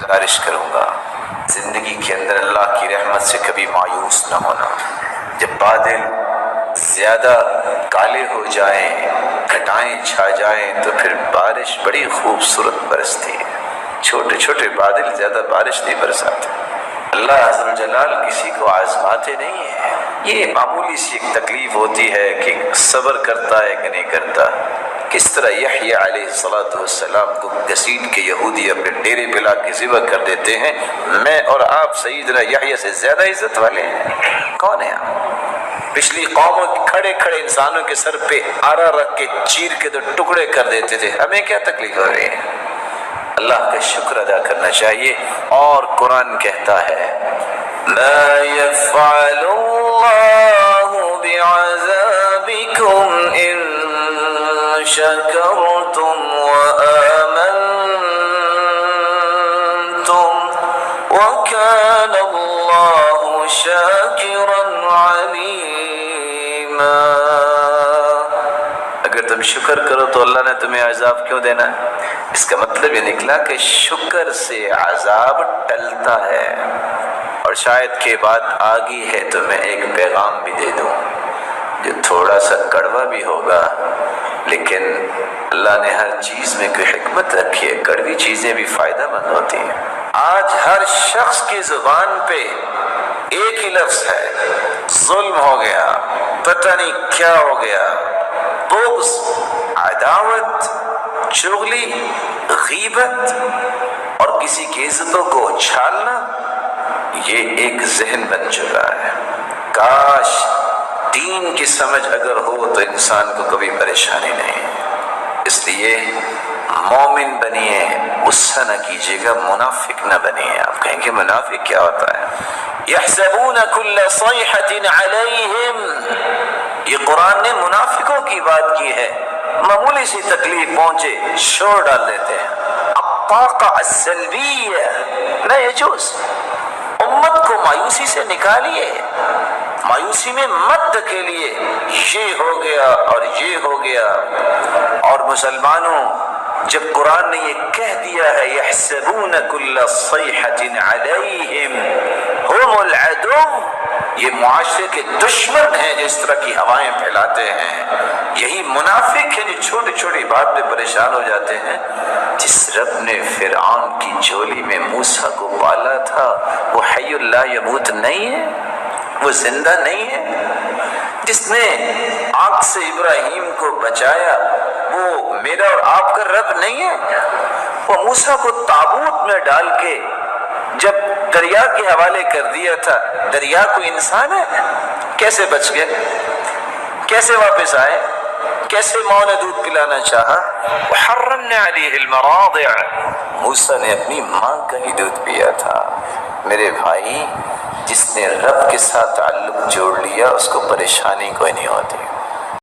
गुजारिश करूँगा, ज़िंदगी के अंदर अल्लाह की रहमत से कभी मायूस न होना। जब बादल ज़्यादा काले हो जाएं, घटाएं छा जाएं, तो फिर बारिश बड़ी खूबसूरत बरसती है। छोटे छोटे बादल ज़्यादा बारिश नहीं बरसाते। अल्लाह अज़्ज़ल जलाल किसी को आज़माते नहीं है। ये मामूली सी एक तकलीफ होती है कि सब्र करता है कि नहीं करता। किस तरह यहया अलैहिस्सलातु वस्सलाम को घसीट के यहूदी अपने डेरे पे ला के ज़िबह कर देते हैं। मैं और आप सईदना यहया से ज़्यादा इज्जत वाले हैं। कौन है आप? पिछली कौमों के खड़े खड़े इंसानों के सर पे आरा रख के चीर के तो टुकड़े कर देते थे। हमें क्या तकलीफ हो रही है? अल्लाह का शुक्र अदा करना चाहिए। और कुरान कहता है, मा यफ़अलुल्लाहु बिअज़ाबिकुम इन शकरतुम व आमनतुम व कान अल्लाहु शाकिरन अलीमा। अगर तुम शुक्र करो तो अल्लाह ने तुम्हें अज़ाब क्यों देना है? इसका मतलब ये निकला कि शुक्र से अज़ाब टलता है। और शायद के बात आ गई है तो मैं एक पैगाम भी दे दूं जो थोड़ा सा कड़वा भी होगा, लेकिन अल्लाह ने हर चीज़ में कोई हिकमत रखी है। कड़वी चीज़ें भी फ़ायदेमंद होती हैं। आज हर शख्स की ज़ुबान पे एक ही लफ्ज़ है, जुल्म हो गया, पता नहीं क्या हो गया, बुग़्ज़, अदावत, चुगली, गीबत और किसी की इज्जतों को उछालना, ये एक जहन बन चुका है। काश दीन की समझ अगर हो तो इंसान को कभी परेशानी नहीं। इसलिए मोमिन बनिए, गुस्सा न कीजिएगा, मुनाफिक न बनिए। आप कहेंगे मुनाफिक क्या होता है? यहसबून कुल्ल सयहतिन अलैहिम, ये कुरान ने मुनाफिकों की बात की है। मामूली सी तकलीफ पहुंचे शोर डाल देते हैं। अत्ताक़ा अस्सल्बिय्या ला यजूज़। उम्मत को मायूसी से निकालिए, मायूसी में मत धकेलिए। ये हो गया और ये हो गया। और मुसलमानों, जब कुरान ने ये कह दिया है यहसबून कुल्ल सयहतिन अलैहिम हुमुल अदुव्व, ये मुआशरे के दुश्मन हैं जो इस तरह की हवाएं फैलाते हैं। यही मुनाफिक है जो छोटी छोटी बात पे परेशान हो जाते हैं। जिस रब ने फिरऔन की झोली में मूसा को पाला था, वो हय्युल ला यमूत नहीं है, वो जिंदा नहीं है। जिसने आग से इब्राहिम को बचाया, वो मेरा और आपका रब नहीं है। वो मूसा को ताबूत में डाल के जब दरिया के हवाले कर दिया था, दरिया कोई इंसान है? कैसे बच गए? कैसे वापस आए? कैसे माँ ने दूध पिलाना चाहा? वहर्रमना अलैहिल मरादिअ, मूसा ने अपनी माँ का ही दूध पिया था। मेरे भाई, जिसने रब के साथ ताल्लुक जोड़ लिया उसको परेशानी कोई नहीं होती।